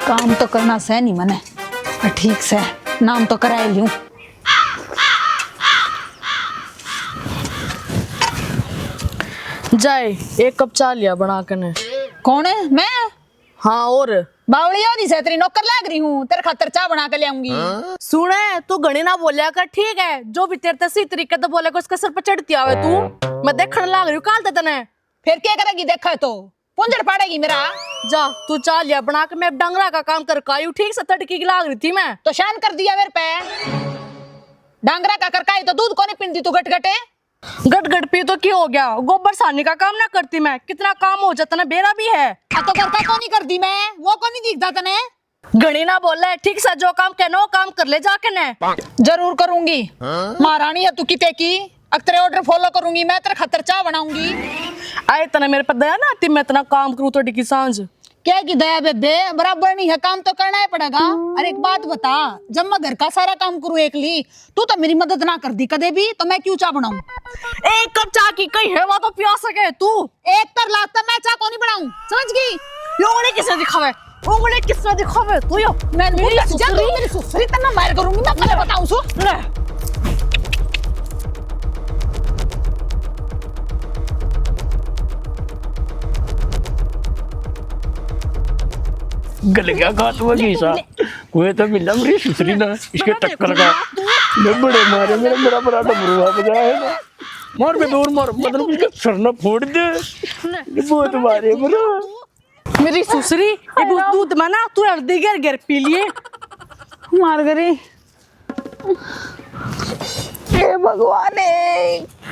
काम तो करना से नहीं मने, ठीक से नाम तो कराए लूं। जाए एक कप चाय लिया बना के ने। कौन है? मैं? हाँ और बावली होनी से तेरी नौकर लाग रही हूँ, तेरे खातर चाय बना के ले आऊंगी। सुने तू घणी ना बोलिया कर, ठीक है? जो भी तेरे सही तरीके से बोले उसका सिर पर चढ़ती आवे तू। मैं देखने लाग रही हूँ काल तने। फिर क्या करेगी? देखा है तो पुंजड़ पाड़ेगी मेरा। जा तू चाय लिया बना के, मैं डंगरा का काम कर कायू, ठीक से तड़की की लाग रही थी मैं। तो शान कर दिया मेरे पे। डांगरा का करकाई तो दूध को नहीं पीती तू गटगटे। गट गट पी तो क्यों हो गया? गोबर सानी का काम ना करती मैं? कितना काम हो जाता ना, बेरा भी है। तो करका को नहीं करती मैं, वो को नहीं दिखता तने। घणी ना बोले, ठीक से जो काम कहना वो काम कर ले जाके ने। जरूर करूंगी। महारानी है तू किते की, तेरे ऑर्डर फॉलो करूंगी मैं, तेरे खातर चाय बनाऊंगी। आए तना मेरे पर दया ना आती, मैं इतना काम करूँ तो की सांझ। क्या की दया बेबे, बराबर नहीं है, काम तो करना ही पड़ेगा। अरे एक बात बता, जब मैं घर का सारा काम करूँ एकली, तू तो मेरी मदद ना कर दी कदे भी, तो मैं क्यों चाय बनाऊं? एक कप चाय की कहीं है वो तो पिया सके तू। एक तर लाता मैं चाय को नहीं बनाऊं, समझ गई? उंगली किसने दिखावे? उंगली किसने दिखावे? तू यो मेरी सुसरी तना मार करूंगी मैं, पहले बताऊं सो। गल गया घात वो घीसा कोई तो मिला मेरी सुसरी ना इसके टक्कर का मैं बड़े मारे मेरा बड़ा डमरुआ बजा है ना मार पे दूर मार मतलब इसका सर ना फोड़ दे बहुत मारे मेरी सुसरी ये दूध में ना तू हल्दी गिर पी लिए मार गई। हे भगवान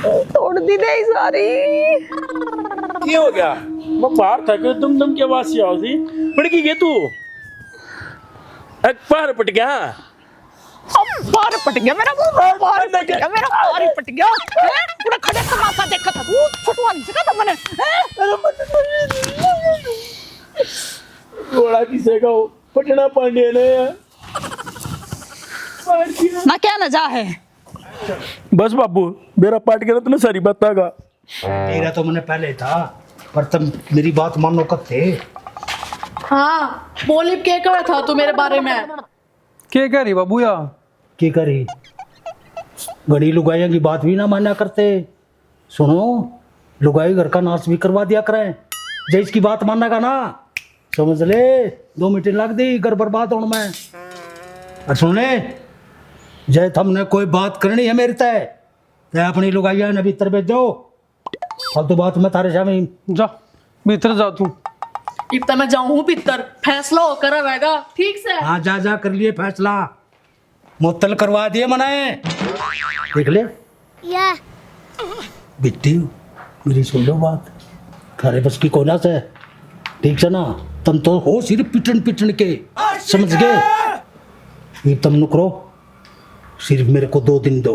तोड़ दी दे सारी। ये हो गया मैं बाहर था कि दम की आवाज सी आओ थी पड़ गई तू एक पैर पट गया। बाहर पट गया मेरा मुंह, बाहर पट गया मेरा, बाहर पट गया। पूरा खड़े तमाशा देखा था तू, छुटवा नहीं सका था मैंने। घोड़ा किसे का हो पटना पांडे ने ना क्या ना जा है। बस बाबू मेरा पार्ट के ना सारी बात आगा तेरा तो मैंने पहले था, पर तुम मेरी बात मानो कब थे? हाँ बोली क्या कर था तू मेरे बारे में? क्या कह रही बाबू या की करी गड़ी लुगाइयों की बात भी ना माना करते। सुनो, लुगाई घर का नाश भी करवा दिया करें, जय इसकी बात मानना का ना, समझ ले 2 मीटिंग लग दी घर बर्बाद होने में। और सुने, जय हमने कोई बात करनी है मेरे तय अपनी लुगाइया ने भीतर भेजो, फालतू बात मैं तारे सामने जा भीतर जा तू। इतना मैं जाऊं भीतर, फैसला होकर रहेगा, ठीक से? हाँ जा जा कर लिए फैसला, मुअत्तल करवा दिए मनाए, देख ले बिट्टी मेरी सुन लो बात, थारे बस की कोना से, ठीक है ना? तुम तो हो सिर्फ पिटन पिटन के, समझ गए? ये तुम नुकरो, सिर्फ मेरे को 2 दिन दो।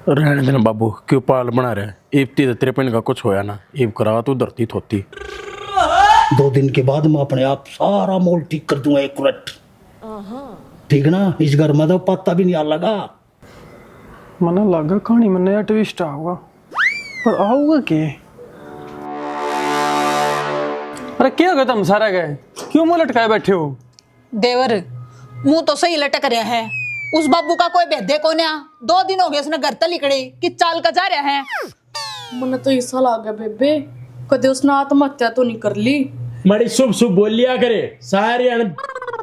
रहने देना बाबू, क्यों पाल बना रहे इब्ती तो तेरे पेन का कुछ होया ना, इब करा तू धरती थोती। 2 दिन के बाद मैं अपने आप सारा मोल ठीक कर दूंगा, एक मिनट, ठीक ना? इस घर में तो पत्ता भी नहीं आ लगा। मना लगा कहानी में नया ट्विस्ट आऊगा, पर आऊगा के? अरे क्या हो गया तुम सारा गए, क्यों मुंह लटकाए बैठे हो? देवर मुंह तो सही लटक रहा है, उस बाबू का कोई भेदे को ना। 2 दिन हो गए उसने घर तली कड़े कि चाल का जा रहा है। मन तो ऐसा लगा बेबे कदे उसने आत्महत्या तो नहीं कर ली? मारी शुभ शुभ बोल लिया करे सारे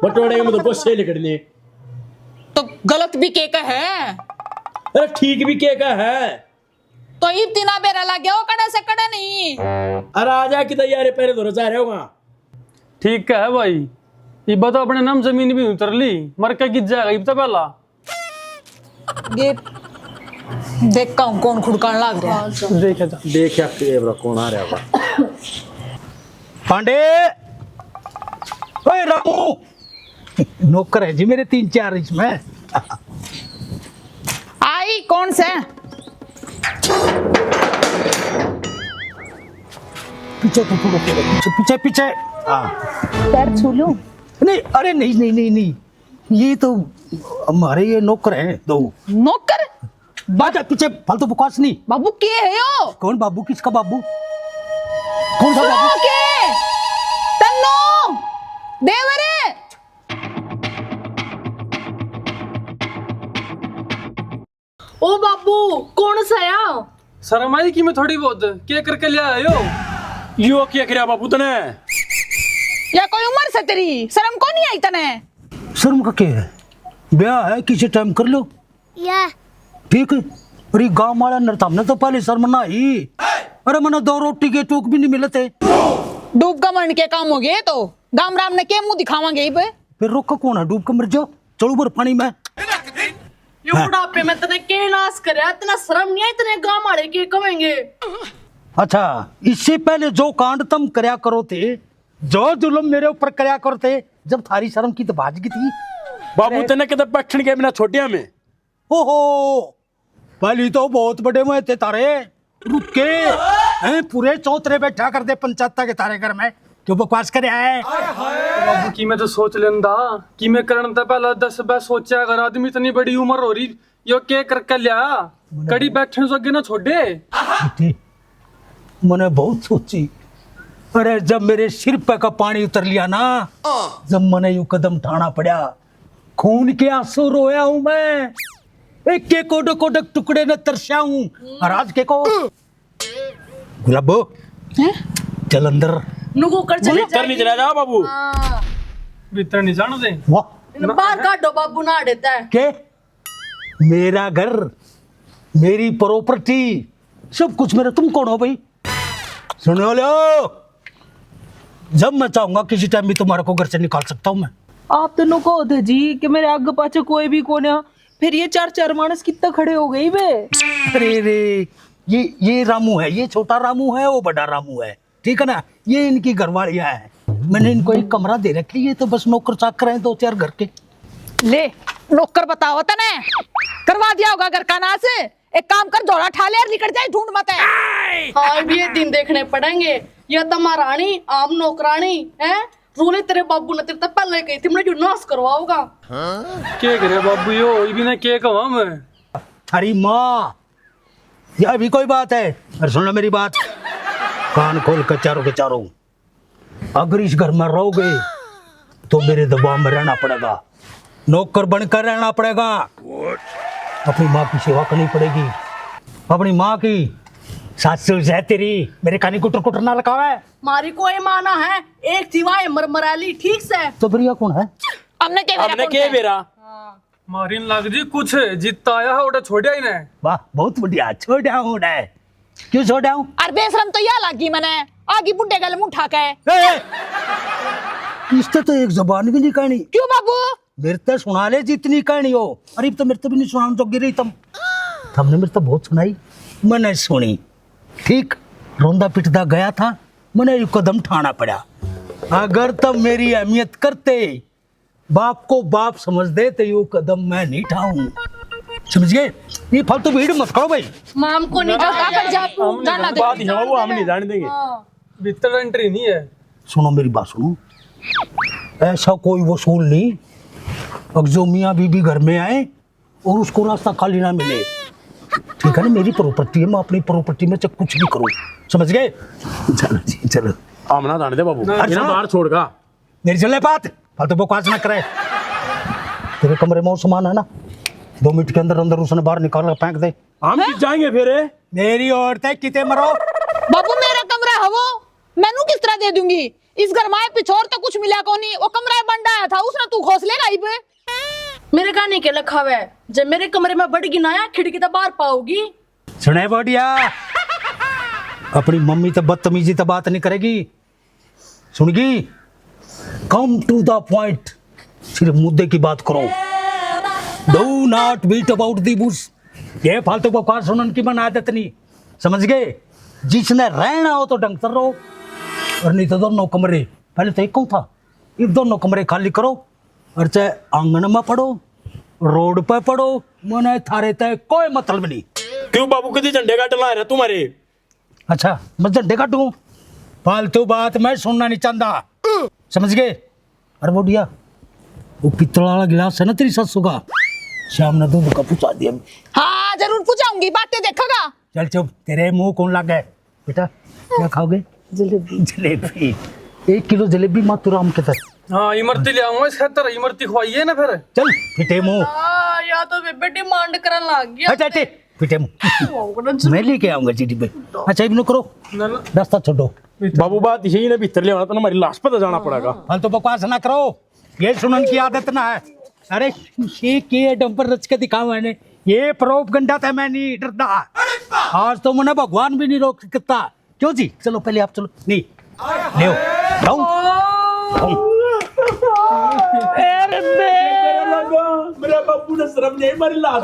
बटोड़े में तो गुस्से निकल लिए। तो गलत भी के का है, अरे ठीक भी के का है, तो इतना बेरा लग गया वो कड़ा से कड़ा नहीं। अरे आजा की तैयारी पहले तो रजा रहे होगा। ठीक है भाई, ये बता अपने नाम जमीन भी उतर ली, मर के गिर जाएगा ये तो पहला। ये देख का कौन खुड़कान लग रहा है। देखे जा देख या कौन आ रहा होगा। पांडे, ओए रामू, नौकर है जी मेरे 3-4 इसमें। आई कौन से? पीछे तो थोड़ा पीछे पीछे पीछे। हाँ पैर छू लूं? नहीं, अरे नहीं नहीं नहीं नहीं, ये तो हमारे ये नौकर हैं 2। नौकर? बात पीछे फालतू बकवास नहीं। बाबू के है यो? कौन बाबू? किसका बाबू? कौन सा बाबू? के तन्नो देवरे से आया? शर्म आई कि मैं थोड़ी बहुत क्या करके ले आयो? यो क्या करे बाबू तने? या कोई उम्र से तेरी शर्म को नहीं आई तने? शर्म का क्या है? ब्याह है, किसी टाइम कर लो। या ठीक है। अरे गाँव वाला नर हमने तो पहले शर्म ना ही। अरे मैंने 2 रोटी के टूक भी नहीं मिले थे। डूब का मरण के काम हो गए तो गाम राम ने के मुंह दिखावांगे इब? फिर रोका कौन है? डूब के मर जाओ, चलो ऊपर पानी में। ये बुढ़ापे में तने के नाश करे, इतना शर्म नहीं है, इतने गांव वाले के कहेंगे। अच्छा, इससे पहले जो कांड तुम करया करो थे, जो जुल्म मेरे ऊपर करया करो थे, जब थारी शर्म की तो बाजगी थी। बाबू तने के बैठन के बिना छोटिया में। ओहो, पहली तो बहुत बड़े मुँह थे तारे। रुके हैं, पूरे चौतरे बैठा कर दे पंचायत के तारे घर में, क्यों बकवास करे है? बाबू की मैं तो सोच लेंदा कि मैं करन था पहला 10 बार सोचा, अगर आदमी इतनी बड़ी उम्र हो रही यो क्या करके लिया कड़ी बैठने सो ना छोड़े। मैंने बहुत सोची। अरे जब मेरे सिर पे का पानी उतर लिया ना, जब मैंने यूं कदम उठाना पड़ा, खून के आंसू रोया हूं मैं। एक के कोडक कोडक टुकड़े ने तरसा हूं। और आज के को गुलाबो चल अंदर। नुगु कर चले भीतर नहीं चला जाओ बाबू। भीतर नहीं जाने दे। वाह, बाहर काटो, बाबू ना देता है। के मेरा घर, मेरी प्रॉपर्टी, सब कुछ मेरा। तुम कौन हो भाई? सुनो लो, जब मैं चाहूंगा किसी टाइम भी तुम्हारे को घर से निकाल सकता हूँ मैं। आप तो नो कहो थे जी कि मेरे आगे पाछे कोई भी कोने, फिर ये 4 मानस कितना खड़े हो गई बे। अरे रे, ये रामू है, ये छोटा रामू है, वो बड़ा रामू है, ठीक है ना? ये इनकी घरवालियां हैं। मैंने इनको एक कमरा दे रखी है, ये तो बस नौकर चाकर हैं 2-4 घर के। ले नौकर बताओ तने करवा दिया होगा घर का नाश। एक काम कर, दौड़ा ठा ले और निकल जाए, ढूंढ मत है। हाँ भी ये दिन देखने पड़ेंगे। ये तो महारानी आम नौकरानी है, रोले तेरे बाबू ने तेरे तो पहले कही थी, मुझे नाश करवाओगा। क्या करे बाबू यो ये भी ना क्या कहूँ मैं। अरे माँ, यह भी कोई बात है? अरे सुन लो मेरी बात, कान खोल कर चारों के चारों। अगर इस घर में रहोगे तो मेरे दबाव में रहना पड़ेगा, नौकर बनकर रहना पड़ेगा। अपनी माँ की सेवा करनी पड़ेगी, अपनी माँ की। सासू है तेरी, मेरे कानी कुटर कुटर ना लगा है। मारी कोई माना है, एक सिवाय मरमराली ठीक से। तो बढ़िया कौन है? हमने के बेरा मारिन लग जी कुछ जितना आया है उड़ा छोड़ा ही नहीं। वाह, बहुत बढ़िया। छोड़ा हूँ ना, क्यों छोड़ा हूँ? अरे बेशरम तो या लागी मैंने आगे बुड्ढे गले मुंह उठा के। इससे तो एक जबान भी नहीं कहनी। क्यों बाबू? मेरे तो सुना ले जितनी कहनी हो। अरे तो मेरे तो भी नहीं सुना तो गिरी तुमने मेरे तो बहुत सुनाई, मैंने सुनी। ठीक रोंदा पिटदा गया था, मैंने एक कदम उठाना पड़ा। अगर तुम मेरी अहमियत करते, बाप को बाप समझ दे, तो ये कदम मैं नहीं उठाऊं। समझ गए? ये फालतू भीड़ मत करो भाई। माम को नहीं जाना दे। बात है वो हम नहीं जाने देंगे। भीतर एंट्री नहीं है। सुनो मेरी बात सुनो, ऐसा कोई वसूल नहीं अब जो मियाँ बीबी घर में आए और उसको रास्ता खाली ना मिले। ठीक है ना? मेरी प्रॉपर्टी है, मैं अपनी प्रॉपर्टी में से कुछ भी करूँ। समझ गए? चलो जी चलो। आमना जाने दे बाबू, अच्छा। इन्हें बाहर छोड़ का। मेरी चले बात, फालतू बकवास ना करे। तेरे कमरे में वो सामान है ना, 2 मिनट के अंदर अंदर उसने बाहर निकाल कर फेंक दे। हम किस जाएंगे फिर? मेरी औरतें किते मरो। बाबू मेरा कमरा है वो, मैनू किस तरह दे दूंगी? इस घर में पिछोर तो कुछ मिला को नहीं, वो कमरा बंदा आया था, उसने तू खोस लेगा ही पे। मेरे कहने के लिखा हुआ है, जब मेरे कमरे में बढ़ गिनाया खिड़की तो बाहर पाओगी। सुने बढ़िया, अपनी मम्मी तो बदतमीजी तो बात नहीं करेगी, सुनगी? कम टू द पॉइंट, सिर्फ मुद्दे की बात करो। Do not beat about the bush. ये फालतू बकवास सुनने की मन आदत नहीं, समझ गए? जिसने रहना हो तो ढंग से रहो, और नहीं तो दोनों कमरे, पहले तो एक कौन था, ये दोनों कमरे खाली करो, और चाहे आंगन में पढ़ो, रोड पे पढ़ो, मने थारे तय कोई मतलब नहीं। क्यों बाबू कभी झंडे का डला रहा तुम्हारे? अच्छा मैं झंडे काटूं? फालतू बात मैं सुनना नहीं चाहता, समझ गए? अरे बोडिया, वो पित्तल वाला गिलास है ना तेरी ससु का, शाम ने दूध का पूछा दिया। हाँ जरूर पूछाऊंगी, बातें देखेगा। चल चुप, तेरे मुंह कौन लग गए? बेटा क्या खाओगे? जलेबी। जलेबी 1 किलो जलेबी मातुराम के तरह। हाँ इमरती ले आऊंगा, इस खतर इमरती खुआइए ना फिर। चल फिटे मुंह। या तो बेबे डिमांड करने लग गया। अच्छा पीटे मुंह मैं लेके आऊंगा चिट्ठी पे। अच्छा इब्नू करो ना ना रास्ता छोड़ो। बाबू बात यही ना भीतर ले आना तो हमारी लाश पर जाना पड़ेगा। फालतू बकवास ना करो, ये सुनन की आदत ना है। अरे शीशे के डंपर रच के दिखाओ मैंने, ये प्रोपगंडा था, मैं नहीं डरता। आज तो मुझे भगवान भी नहीं रोक सकता। क्यों जी? चलो पहले आप चलो। नहीं ले मेरा बाबू ने शर्म नहीं, हमारी लाश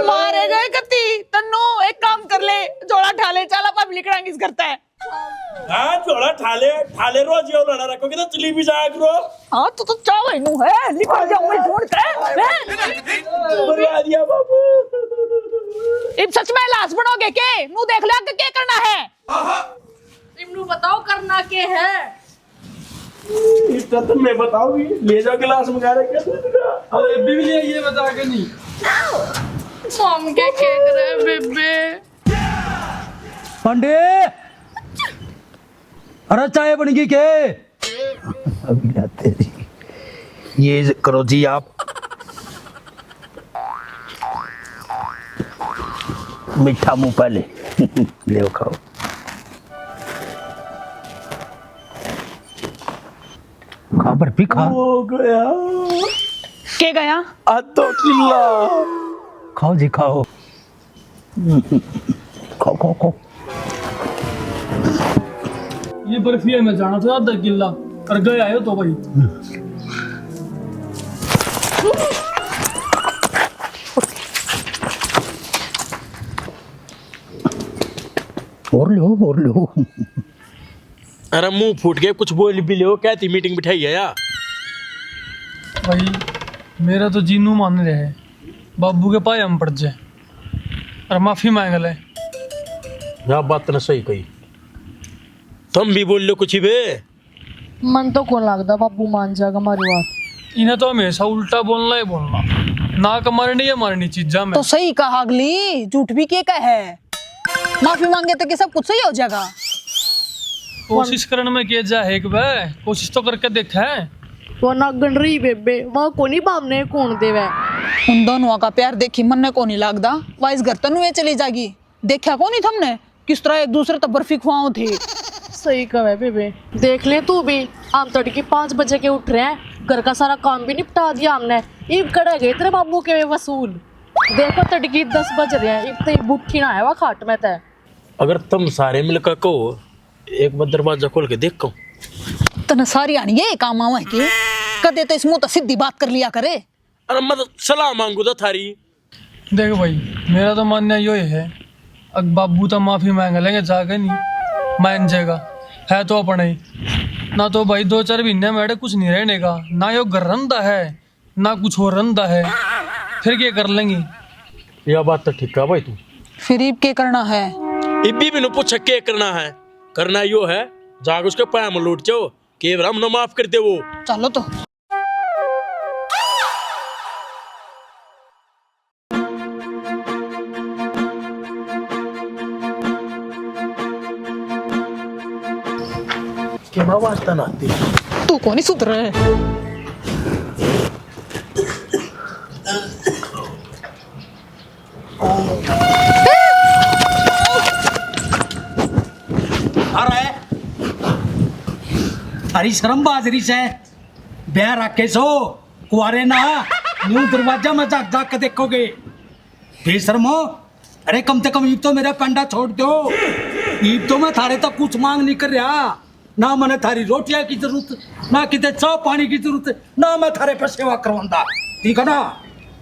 मारे गए कत्ती तन्नू, एक काम कर ले, जोड़ा ठाले चला पब्लिक रंगिस करता है। हाँ थोड़ा ठाले रोज ये लड़ा रखोगे तो चली भी जाया करो। हाँ तो चाव है नू है, निकल जाऊं मैं ढूंढता है। बना दिया बाबू। इब सच में लाश बनोगे के? नू देख ले आगे क्या करना है। इमनू बताओ करना के है। इतना तो मैं बताऊंगी, ले जाओ गिलास मंगा रखे अरे भी ले ये बता के नहीं मॉम के रहे बेबे। पांडे अरे चाय बन गई के? अभी लाते जी, ये करो जी आप। मीठा मुंह पहले ले खाओ। खा बर्फी खा। हो गया के गया? आधो किला। खाओ जी खाओ। खाओ खाओ खाओ। ये बर्फी है, मैं जाना था आधा किला कर गए आयो तो भाई। और लो। अरे मुंह फूट गए, कुछ बोल भी लो। क्या थी मीटिंग बिठाई है या? भाई मेरा तो जीनू मान रहे है, बाबू के पाए हम पड़ जाए और माफी मांग ले। यह बात ना सही कही, तुम भी बोल लो कुछ बे। मन तो कौन लगता बाबू मान जाएगा हमारी बात। इन्हें तो हमेशा उल्टा बोलना ही बोलना, नाक मारनी है मारनी चीजा में। तो सही कहा अगली, झूठ भी के का है। माफी मांगे तो कि सब कुछ सही हो जाएगा। कोशिश करने में किया जाए एक बार, कोशिश तो करके देखा है। वो ना गन रही बेबे, वहाँ को नहीं बामने कौन देवे। उन दोनों का प्यार देखी मन ने को नहीं लगता। वाइस घर तनु ये चली जागी, देखा को नहीं तुमने किस तरह एक दूसरे तो बर्फी खुआओ थे। सही कहे बेबे, देख ले तू भी, हम तड़के 5 बजे के उठ रहे हैं, घर का सारा काम भी निपटा दिया हमने। इब कड़े गए तेरे बाबू के वसूल। देखो तड़की 10 बज रहे हैं, इब तो बुट्ठी ना है वह खाट में तय। अगर तुम सारे मिलकर कहो, एक बार दरवाजा खोल के देखो। तने सारी आनी ये काम आवा है के कदे तो इस मुंह तो सीधी बात कर लिया करे। अरे मतलब सलाह मांगू तो थारी। देख भाई मेरा तो मानना ये है, अब बाबू तो माफी मांग लेंगे जाके नहीं मान जाएगा है तो अपने ही ना। तो भाई 2-4 महीने में कुछ नहीं रहने का, ना यो घर रंदा है ना कुछ और रंदा है, फिर क्या कर लेंगे। यह बात तो ठीक है भाई तू। फिर इब के करना है? इब्बी भी पूछ के करना है, करना यो है जाग उसके पैर में लूट जाओ कि हम न माफ कर दे वो। चलो तो क्या वास्ता ना आती तू कौन ही सुधर है। थारी शर्म बाजरी से ब्याह रखे सो कुआरे ना न्यू दरवाजा में जाग जाग के देखोगे बेशर्म हो। अरे कम से कम ईब तो मेरा पंडा छोड़ दो। ईब तो मैं थारे तक कुछ मांग नहीं कर रहा, ना मैंने थारी रोटियां की जरूरत, ना कितने चाय पानी की जरूरत, ना मैं थारे पर सेवा करवाऊंगा। ठीक है ना?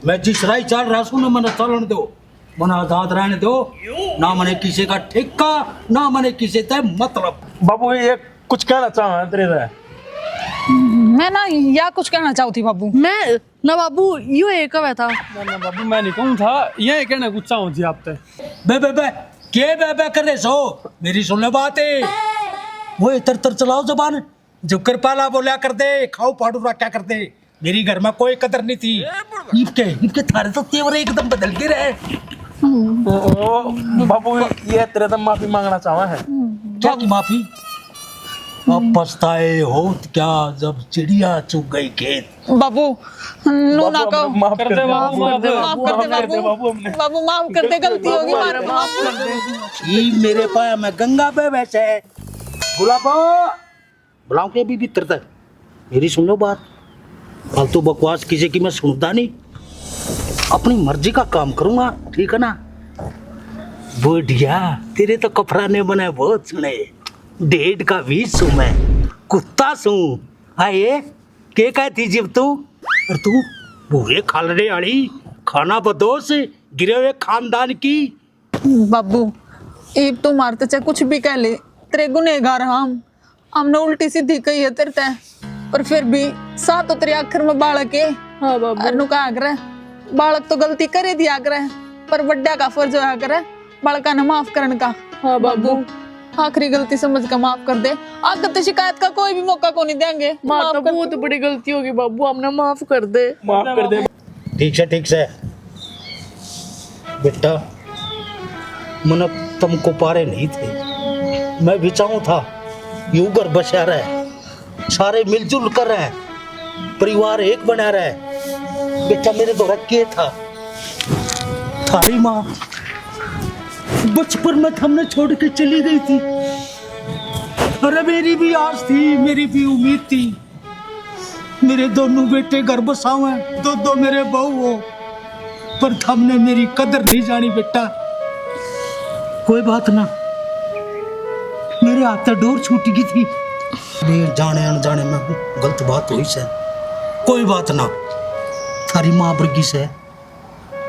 मैं जिस राय चल रहा हूँ ना मैंने चलन दो, मना आजाद रहने दो। ना मैंने किसी का ठेका, ना मैंने किसी से मतलब। बाबू ये कुछ कहना चाह तेरे से। मैं ना या कुछ कहना चाहती बाबू। मैं ना बाबू यो एक हुआ था। ना बाबू मैं नहीं कहूँ था, ये कहना कुछ चाहूँ थी आप ते। बे के बे कर रहे सो? मेरी सुन ले बात है, वो इतर तर चलाओ जबान, जो कर पाला बोला कर दे, खाओ पाड़ू रखा कर दे। मेरी घर में कोई कदर नहीं थी। इनके थारे तो तेवर एकदम बदल के रहे। बाबू ये तेरे से माफी मांगना चाहा है। क्या की माफी? अब पछताए हो क्या जब चिड़िया चुग गई खेत। बाबू नू ना कहो। माफ कर दे बाबू, माफ कर दे बाबू। बाबू माफ कर दे, गलती होगी माफ कर दे। ये मेरे पाया मैं गंगा पे वैसे गुलाबो बुलाऊं के भी भीतर तक मेरी सुन लो बात। फालतू बकवास किसी की मैं सुनता नहीं, अपनी मर्जी का काम करूंगा, ठीक है ना। बुढ़िया तेरे तो कपड़ाने बने बहुत सुने, डेढ़ का भी सू मैं कुत्ता सू आए के कहती जब तू और तू बूढ़े खालने वाली खाना बदोश गिरे हुए खानदान की। बाबू इब तू मारते चाहे कुछ भी कह ले, तेरे गुनहगार हमने उल्टी सीधी कही है तेरे ते, पर फिर भी साथ तो तेरे आखिर में बालक है। हाँ बाबू। अनु का आग्रह बालक तो गलती करे दी आग्रह, पर बड्डा का फर्ज है आग्रह बालका ने माफ करने का। हाँ बाबू। आखिरी गलती समझ कर माफ कर दे, आगे तो शिकायत का कोई भी मौका को नहीं देंगे। माँ तो बहुत बड़ी गलती होगी बाबू, हमने माफ कर दे। माफ कर दे। ठीक से बेटा, मन तुमको पारे नहीं थे, मैं भी चाहूँ था यूं घर बसा रहे, सारे मिलजुल कर रहे, परिवार एक बना रहे। बेटा मेरे द्वारा क्या था, थारी माँ बचपन में हमने छोड़ के चली गई थी। अरे मेरी भी आस थी, मेरी भी उम्मीद थी, मेरे दोनों बेटे घर बसाओ हैं, दो मेरे बहू हो, पर हमने मेरी कदर नहीं जानी बेटा। कोई बात ना, मेरे हाथ से डोर छूट गई थी, जाने अनजाने में गलत बात हुई से, कोई बात ना। थारी माँ बरगी से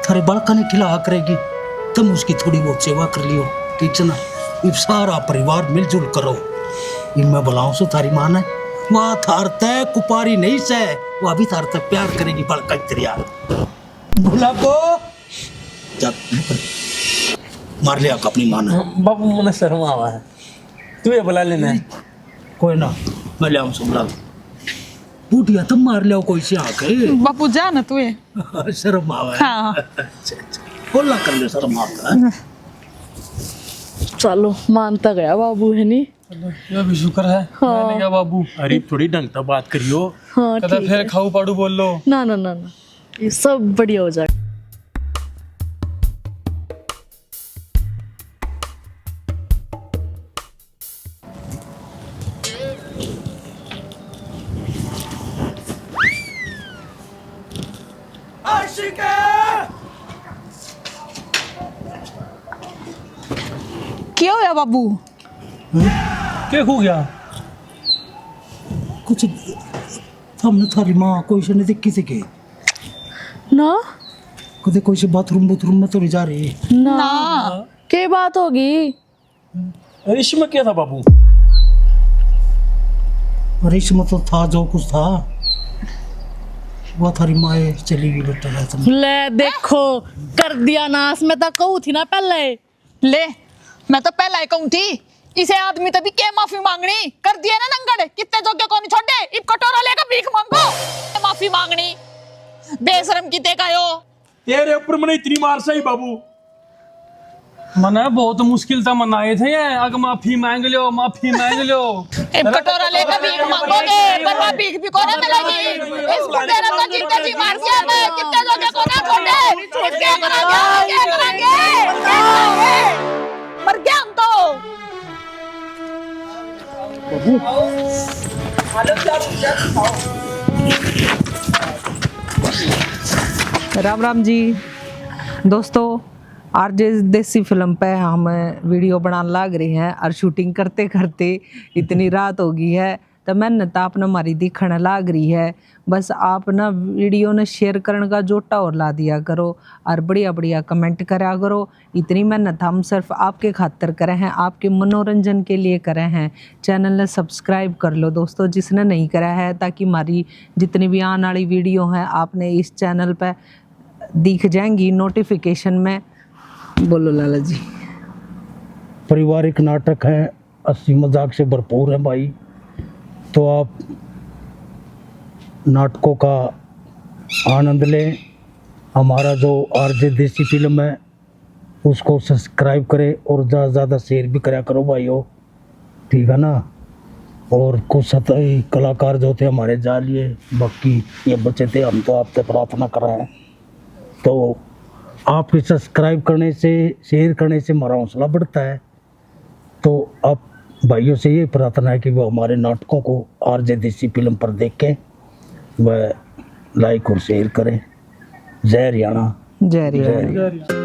थारे बालका ने खिला करेगी, तुम उसकी थोड़ी बहुत सेवा कर लियो, ठीक है ना। ये सारा परिवार मिलजुल करो। ये मैं बुलाऊं सो थारी माँ ने, वहाँ थारते कुपारी नहीं से, वो अभी थारते प्यार करेगी बालका तेरिया। गुलाबो जा मार लिया अपनी माँ ने। बाबू मैंने शर्मा हुआ है, तू ये बुला लेना है। कोई ना, मैं ले आऊँ सुबला। बूढ़िया तुम मार लिया कोई से आके। बापू जा ना तू ये। शर्म आवा है। हाँ। अच्छा बोलना कर ले, शर्म आता है। चलो मानता गया बाबू है नी। ये भी शुक्र है मैंने क्या बाबू। अरे थोड़ी ढंग से बात करियो। हाँ कहता ठीक फिर है। खाऊ पाड़ू बोल लो। ना ना ना ना, ये सब बढ़िया हो जाएगा। क्या होया बाबू? क्या हो गया? कुछ हमने थारी माँ कोई से नहीं देखी थी के, ना कदे कोई से बाथरूम में तो नहीं जा रही। ना, ना। क्या बात होगी? अरे इसमें क्या था बाबू? अरे इसमें तो था जो कुछ था, वो थारी माँ चली गई बेटा। है तुम ले देखो कर दिया नाश, मैं तो कहूँ थी ना पहले। ले मैं तो पहला ही कहूं थी, इसे आदमी तभी क्या माफी मांगनी कर दिया ना नंगड़, कितने जोगे को नहीं छोड़े, इब कटोरा लेकर भीख मांगो, माफी मांगनी बेशरम किते का यो। तेरे ऊपर मैंने इतनी मार सही बाबू। मना बहुत मुश्किल था, मनाए थे ये अगर माफी मांग लो, माफी मांग लो। इब कटोरा लेकर भीख मांगोगे पर वहाँ भीख भी कोने मिलेगी। इस कुत्ते ने तो जिंदा जी मार दिया, मैं कितने जोगे को ना छोड़े, क्या करेंगे मर गया हम तो। राम राम जी दोस्तों, आरजे देसी फिल्म पे हम वीडियो बनाने लग रही हैं और शूटिंग करते करते इतनी रात हो गई है, तो मेहनत आपने हमारी दिखने लग रही है। बस आप ना वीडियो ने शेयर करने का जोटा और ला दिया करो और बढ़िया बढ़िया कमेंट करा करो। इतनी मेहनत हम सिर्फ आपके खातिर करे हैं, आपके मनोरंजन के लिए करे हैं। चैनल ने सब्सक्राइब कर लो दोस्तों जिसने नहीं करा है, ताकि हमारी जितनी भी आने वाली वीडियो हैं आपने इस चैनल पर दिख जाएंगी नोटिफिकेशन में। बोलो लाला जी। पारिवारिक नाटक है, हंसी मजाक से भरपूर है भाई, तो आप नाटकों का आनंद लें। हमारा जो आरजे देसी फिल्म है उसको सब्सक्राइब करें और ज़्यादा से ज़्यादा शेयर भी करा करो भाइयों, ठीक है ना। और कुछ सतही कलाकार जो थे हमारे जालिए, बाकी ये बच्चे थे, हम तो आपसे प्रार्थना कर रहे हैं। तो आपके सब्सक्राइब करने से, शेयर करने से हमारा हौसला बढ़ता है। तो आप भाइयों से ये प्रार्थना है कि वो हमारे नाटकों को आरजे देसी फिल्म पर देखें, वह लाइक और शेयर करें। जय हरियाणा। जय हरियाणा।